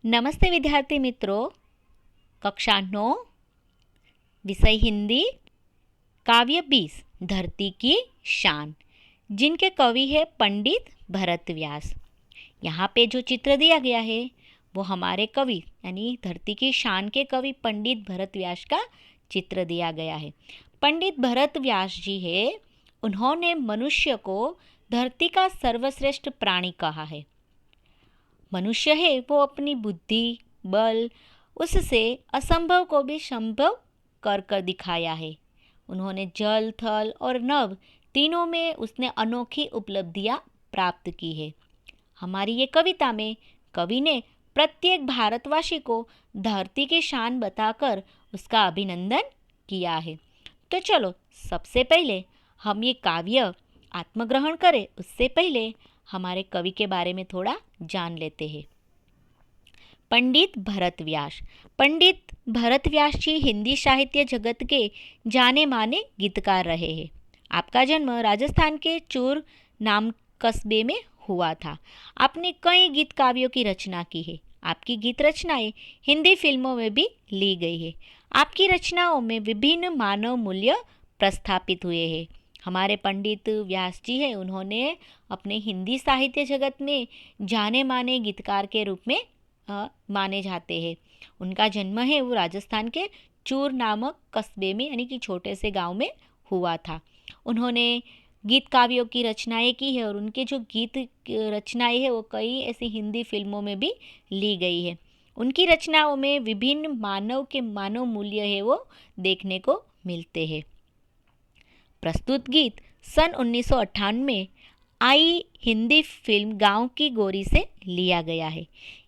नमस्ते विद्यार्थी मित्रों। कक्षा 9 विषय हिंदी काव्य 20 धरती की शान, जिनके कवि है पंडित भरत व्यास। यहाँ पे जो चित्र दिया गया है वो हमारे कवि यानी धरती की शान के कवि पंडित भरत व्यास का चित्र दिया गया है। पंडित भरत व्यास जी है, उन्होंने मनुष्य को धरती का सर्वश्रेष्ठ प्राणी कहा है। मनुष्य है वो अपनी बुद्धि बल उससे असंभव को भी संभव कर कर दिखाया है। उन्होंने जल थल और नभ तीनों में उसने अनोखी उपलब्धियां प्राप्त की है। हमारी ये कविता में कवि ने प्रत्येक भारतवासी को धरती की शान बताकर उसका अभिनंदन किया है। तो चलो सबसे पहले हम ये काव्य आत्मग्रहण करें उससे पहले हमारे कवि के बारे में थोड़ा जान लेते हैं। पंडित भरत व्यास। पंडित भरत व्यास जी हिंदी साहित्य जगत के जाने माने गीतकार रहे हैं। आपका जन्म राजस्थान के चूर नाम कस्बे में हुआ था। आपने कई गीत काव्यों की रचना की है। आपकी गीत रचनाएं हिंदी फिल्मों में भी ली गई है। आपकी रचनाओं में विभिन्न मानव मूल्य प्रस्थापित हुए हैं। हमारे पंडित व्यास जी हैं, उन्होंने अपने हिंदी साहित्य जगत में जाने माने गीतकार के रूप में माने जाते हैं। उनका जन्म है वो राजस्थान के चूर नामक कस्बे में यानी कि छोटे से गांव में हुआ था। उन्होंने गीत काव्यों की रचनाएं की है और उनके जो गीत रचनाएं है वो कई ऐसी हिंदी फिल्मों में भी ली गई है। उनकी रचनाओं में विभिन्न मानव मूल्य है वो देखने को मिलते हैं। प्रस्तुत गीत सन 1998 में आई हिंदी फिल्म गांव की गोरी से लिया गया है।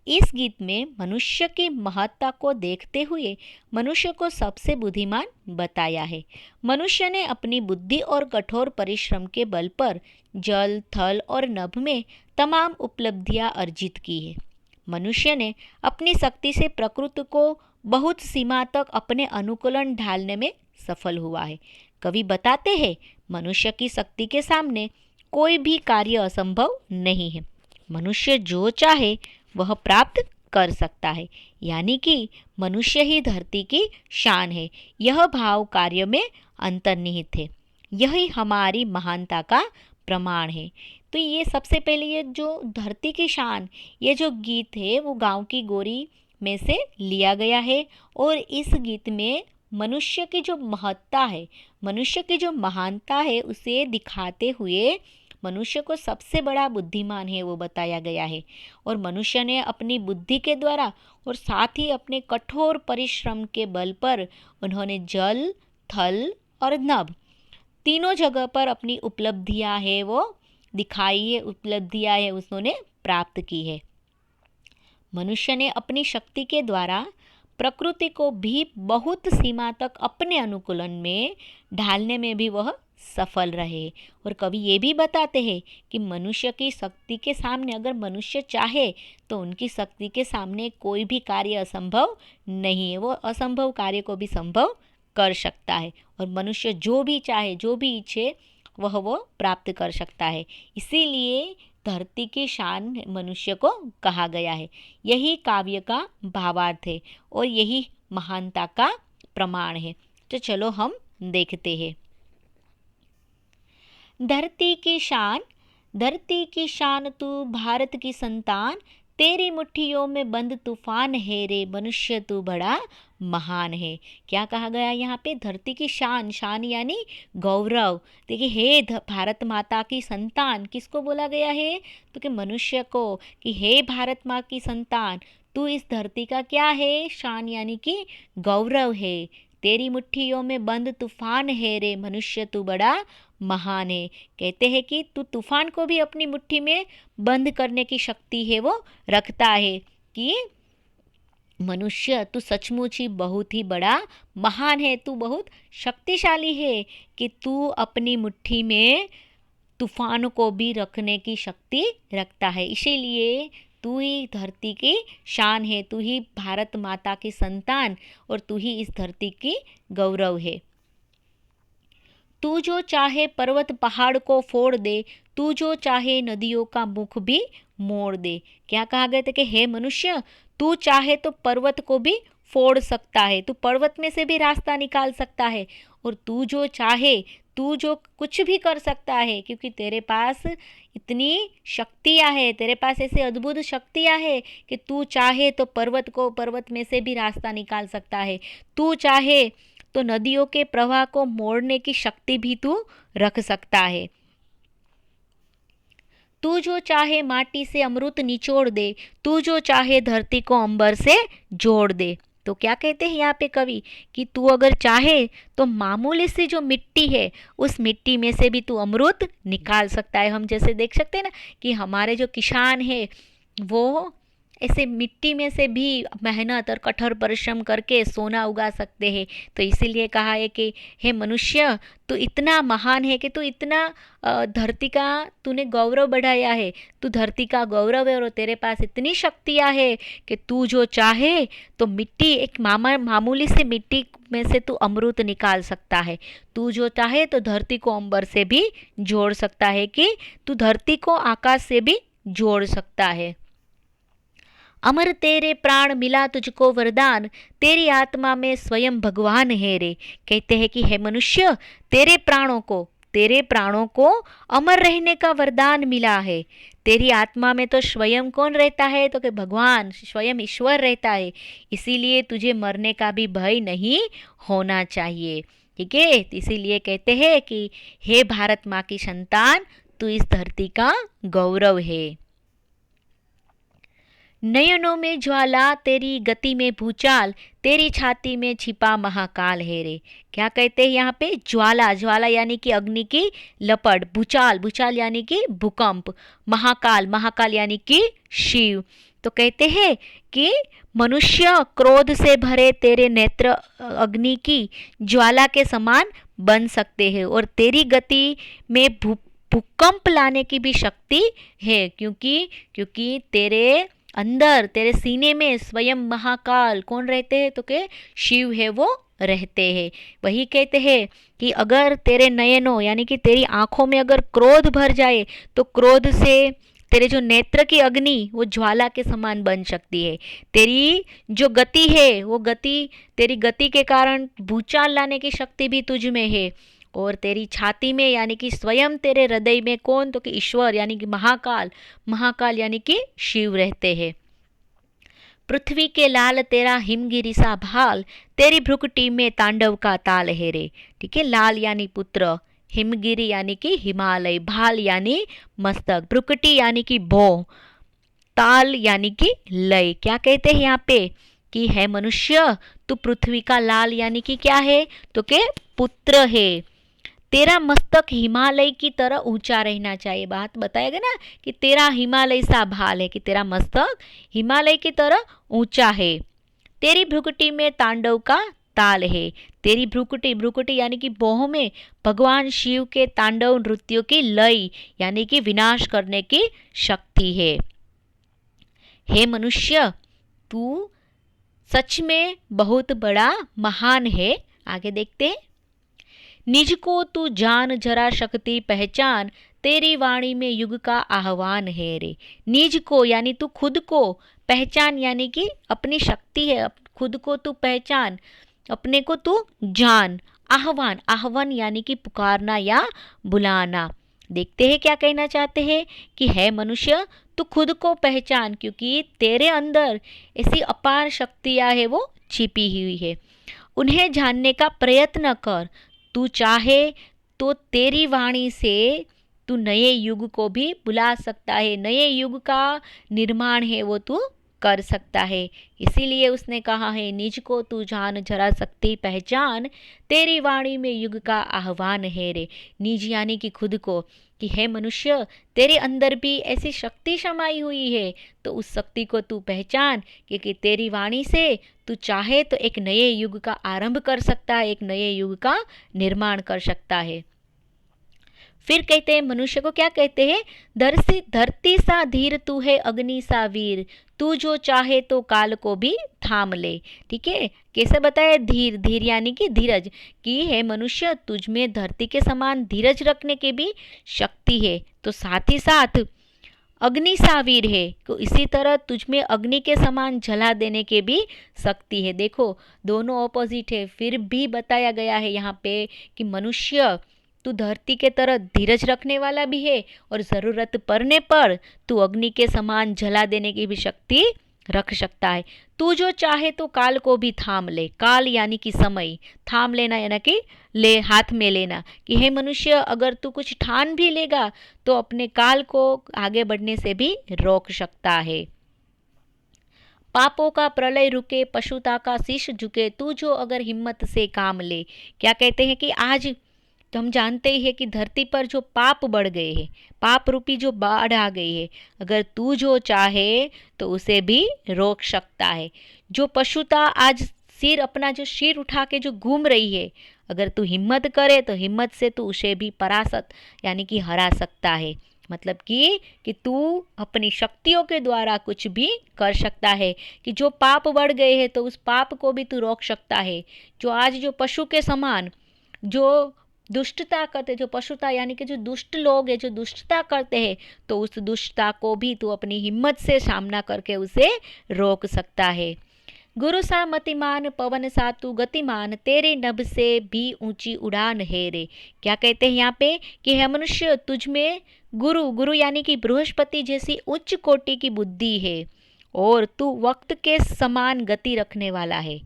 इस गीत में मनुष्य की महत्ता को देखते हुए मनुष्य को सबसे बुद्धिमान बताया है। मनुष्य ने अपनी बुद्धि और कठोर परिश्रम के बल पर जल थल और नभ में तमाम उपलब्धियां अर्जित की है। मनुष्य ने अपनी शक्ति से प्रकृति को बहुत सीमा तक अपने अनुकूलन ढालने में सफल हुआ है। कवि बताते हैं, मनुष्य की शक्ति के सामने कोई भी कार्य असंभव नहीं है। मनुष्य जो चाहे वह प्राप्त कर सकता है, यानी कि मनुष्य ही धरती की शान है। यह भाव कार्य में अंतर्निहित है। यही हमारी महानता का प्रमाण है। तो ये सबसे पहले ये जो धरती की शान ये जो गीत है वो गांव की गोरी में से लिया गया है और इस गीत में मनुष्य की जो महत्ता है, मनुष्य की जो महानता है उसे दिखाते हुए मनुष्य को सबसे बड़ा बुद्धिमान है वो बताया गया है। और मनुष्य ने अपनी बुद्धि के द्वारा और साथ ही अपने कठोर परिश्रम के बल पर उन्होंने जल थल और नभ तीनों जगह पर अपनी उपलब्धियां है वो दिखाई है, उपलब्धियां है उन्होंने प्राप्त की है। मनुष्य ने अपनी शक्ति के द्वारा प्रकृति को भी बहुत सीमा तक अपने अनुकूलन में ढालने में भी वह सफल रहे। और कवि ये भी बताते हैं कि मनुष्य की शक्ति के सामने अगर मनुष्य चाहे तो उनकी शक्ति के सामने कोई भी कार्य असंभव नहीं है। वो असंभव कार्य को भी संभव कर सकता है और मनुष्य जो भी चाहे जो भी इच्छे वह वो प्राप्त कर सकता है। इसीलिए धरती की शान मनुष्य को कहा गया है। यही काव्य का भावार्थ है और यही महानता का प्रमाण है। तो चलो हम देखते हैं। धरती की शान, धरती की शान तू भारत की संतान, तेरी मुट्ठियों में बंद तूफान है रे, मनुष्य तू बड़ा महान है। क्या कहा गया यहाँ पे? धरती की शान, शान यानी गौरव। देखिए, हे भारत माता की संतान, किसको बोला गया है? तो कि मनुष्य को, कि हे भारत माँ की संतान, तू इस धरती का क्या है? शान यानी कि गौरव है। तेरी मुट्ठियों में बंद तूफान है रे, मनुष्य तू बड़ा महान है। कहते हैं कि तू तूफान को भी अपनी मुट्ठी में बंद करने की शक्ति है वो रखता है। कि मनुष्य तू सचमुच ही बहुत ही बड़ा महान है, तू बहुत शक्तिशाली है कि तू अपनी मुट्ठी में तूफान को भी रखने की शक्ति रखता है। इसीलिए तू ही धरती की शान है, तू ही भारत माता की संतान और तू ही इस धरती की गौरव है। तू जो चाहे पर्वत पहाड़ को फोड़ दे, तू जो चाहे नदियों का मुख भी मोड़ दे। क्या कहा गया था कि हे मनुष्य, तू चाहे तो पर्वत को भी फोड़ सकता है, तू पर्वत में से भी रास्ता निकाल सकता है। और तू जो चाहे, तू जो कुछ भी कर सकता है, क्योंकि तेरे पास इतनी शक्तियाँ है, तेरे पास ऐसे अद्भुत शक्तियाँ है कि तू चाहे तो पर्वत में से भी रास्ता निकाल सकता है। तू चाहे तो नदियों के प्रवाह को मोड़ने की शक्ति भी तू रख सकता है। तू जो चाहे माटी से अमृत निचोड़ दे, तू जो चाहे धरती को अंबर से जोड़ दे। तो क्या कहते हैं यहाँ पे कवि कि तू अगर चाहे तो मामूली सी जो मिट्टी है, उस मिट्टी में से भी तू अमृत निकाल सकता है। हम जैसे देख सकते हैं ना कि हमारे जो किसान है वो ऐसे मिट्टी में से भी मेहनत और कठोर परिश्रम करके सोना उगा सकते हैं। तो इसीलिए कहा है कि हे मनुष्य, तू इतना महान है कि तू इतना धरती का तूने गौरव बढ़ाया है, तू धरती का गौरव है और तेरे पास इतनी शक्तियाँ है कि तू जो चाहे तो मिट्टी, एक मामूली से मिट्टी में से तू अमृत निकाल सकता है। तू जो चाहे तो धरती को अंबर से भी जोड़ सकता है, कि तू धरती को आकाश से भी जोड़ सकता है। अमर तेरे प्राण मिला तुझको वरदान, तेरी आत्मा में स्वयं भगवान है रे। कहते हैं कि हे मनुष्य, तेरे प्राणों को अमर रहने का वरदान मिला है। तेरी आत्मा में तो स्वयं कौन रहता है, तो कि भगवान स्वयं ईश्वर रहता है। इसीलिए तुझे मरने का भी भय नहीं होना चाहिए। ठीक है, इसीलिए कहते हैं कि हे भारत माँ की संतान, तू इस धरती का गौरव है। नयनों में ज्वाला, तेरी गति में भूचाल, तेरी छाती में छिपा महाकाल है रे। क्या कहते हैं यहाँ पे? ज्वाला यानी कि अग्नि की लपट, भूचाल यानी कि भूकंप, महाकाल यानी कि शिव। तो कहते हैं कि मनुष्य क्रोध से भरे तेरे नेत्र अग्नि की ज्वाला के समान बन सकते हैं, और तेरी गति में भूकंप लाने की भी शक्ति है, क्योंकि तेरे अंदर, तेरे सीने में स्वयं महाकाल कौन रहते हैं, तो के शिव है वो रहते हैं। वही कहते हैं कि अगर तेरे नयनों यानी कि तेरी आंखों में अगर क्रोध भर जाए, तो क्रोध से तेरे जो नेत्र की अग्नि वो ज्वाला के समान बन सकती है। तेरी जो गति है वो तेरी गति के कारण भूचाल लाने की शक्ति भी तुझ में है। और तेरी छाती में यानी कि स्वयं तेरे हृदय में कौन, तो कि ईश्वर यानी कि महाकाल यानी कि शिव रहते हैं। पृथ्वी के लाल तेरा हिमगिरी सा भाल, तेरी भ्रुकुटी में तांडव का ताल है रे। ठीक है, लाल यानी पुत्र, हिमगिरी यानी कि हिमालय, भाल यानी मस्तक, भ्रुकुटी यानी कि भौं, ताल यानी कि लय। क्या कहते हैं यहाँ पे कि है मनुष्य, तू पृथ्वी का लाल यानी कि क्या है, तो के पुत्र है। तेरा मस्तक हिमालय की तरह ऊंचा रहना चाहिए। बात बताएगा ना कि तेरा हिमालय सा भाल है, कि तेरा मस्तक हिमालय की तरह ऊंचा है। तेरी भ्रुकुटी में तांडव का ताल है। तेरी भ्रुकुटी यानी कि भौं में भगवान शिव के तांडव नृत्यों की लय यानी कि विनाश करने की शक्ति है। हे मनुष्य, तू सच में बहुत बड़ा महान है। आगे देखते हैं। निज को तू जान जरा शक्ति पहचान, तेरी वाणी में युग का आह्वान है रे। निज को यानी तू खुद को, पहचान यानी कि अपनी शक्ति है, खुद को तू पहचान, अपने को तू जान। आह्वान यानी कि पुकारना या बुलाना। देखते हैं क्या कहना चाहते हैं कि है मनुष्य, तू खुद को पहचान, क्योंकि तेरे अंदर ऐसी अपार शक्तियाँ है वो छिपी हुई है। उन्हें जानने का प्रयत्न कर। तू चाहे तो तेरी वाणी से तू नए युग को भी बुला सकता है, नए युग का निर्माण है वो तू कर सकता है। इसीलिए उसने कहा है, निज को तू जान जरा शक्ति पहचान, तेरी वाणी में युग का आह्वान है रे। निज यानी कि खुद को, कि है मनुष्य, तेरे अंदर भी ऐसी शक्ति समाई हुई है, तो उस शक्ति को तू पहचान, क्योंकि तेरी वाणी से तू चाहे तो एक नए युग का आरंभ कर सकता है, एक नए युग का निर्माण कर सकता है। फिर कहते हैं मनुष्य को, क्या कहते हैं, धरती सा धीर तू है अग्नि सा वीर, तू जो चाहे तो काल को भी थाम ले। ठीक है, कैसे बताया? धीर यानी कि धीरज, कि है मनुष्य, तुझ में धरती के समान धीरज रखने की भी शक्ति है। तो साथ ही साथ अग्नि सा वीर है, तो इसी तरह तुझ में अग्नि के समान जला देने के भी शक्ति है। देखो दोनों ऑपोजिट है, फिर भी बताया गया है यहाँ पे कि मनुष्य तू धरती के तरह धीरज रखने वाला भी है और ज़रूरत पड़ने पर तू अग्नि के समान जला देने की भी शक्ति रख सकता है। तू जो चाहे तो काल को भी थाम ले, काल यानी कि समय, थाम लेना यानी कि ले हाथ में लेना, कि हे मनुष्य अगर तू कुछ ठान भी लेगा तो अपने काल को आगे बढ़ने से भी रोक सकता है। पापों का प्रलय रुके, पशुता का शीश झुके, तू जो अगर हिम्मत से काम ले। क्या कहते हैं कि आज तो हम जानते ही है कि धरती पर जो पाप बढ़ गए हैं, पाप रूपी जो बाढ़ आ गई है, अगर तू जो चाहे तो उसे भी रोक सकता है। जो पशुता आज सिर अपना जो सिर उठा के जो घूम रही है, अगर तू हिम्मत करे तो हिम्मत से तू उसे भी परास्त यानी कि हरा सकता है। मतलब कि तू अपनी शक्तियों के द्वारा कुछ भी कर सकता है, कि जो पाप बढ़ गए हैं तो उस पाप को भी तू रोक सकता है। जो आज जो पशु के समान जो दुष्टता करते, जो पशुता यानी कि जो दुष्ट लोग हैं जो दुष्टता करते हैं, तो उस दुष्टता को भी तू अपनी हिम्मत से सामना करके उसे रोक सकता है। गुरु सा मतिमान, पवन सा तू गतिमान, तेरे नभ से भी ऊंची उड़ान है रे। क्या कहते हैं यहाँ पे कि हे मनुष्य तुझ में गुरु, गुरु यानी कि बृहस्पति जैसी उच्च कोटि की बुद्धि है और तू वक्त के समान गति रखने वाला है,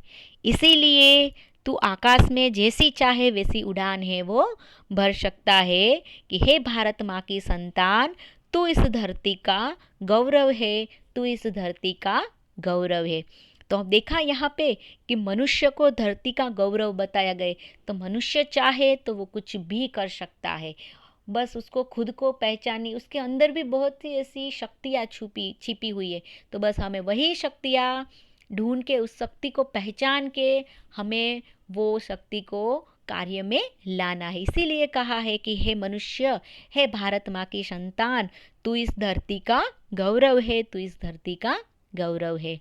इसीलिए तू आकाश में जैसी चाहे वैसी उड़ान है वो भर सकता है। कि हे भारत माँ की संतान, तू इस धरती का गौरव है, तू इस धरती का गौरव है। तो हम देखा यहाँ पे कि मनुष्य को धरती का गौरव बताया गया, तो मनुष्य चाहे तो वो कुछ भी कर सकता है, बस उसको खुद को पहचानी, उसके अंदर भी बहुत सी ऐसी शक्तियाँ छिपी हुई है, तो बस हमें वही शक्तियाँ ढूंढ के उस शक्ति को पहचान के हमें वो शक्ति को कार्य में लाना है। इसीलिए कहा है कि हे मनुष्य, हे भारत माँ की संतान, तू इस धरती का गौरव है, तू इस धरती का गौरव है।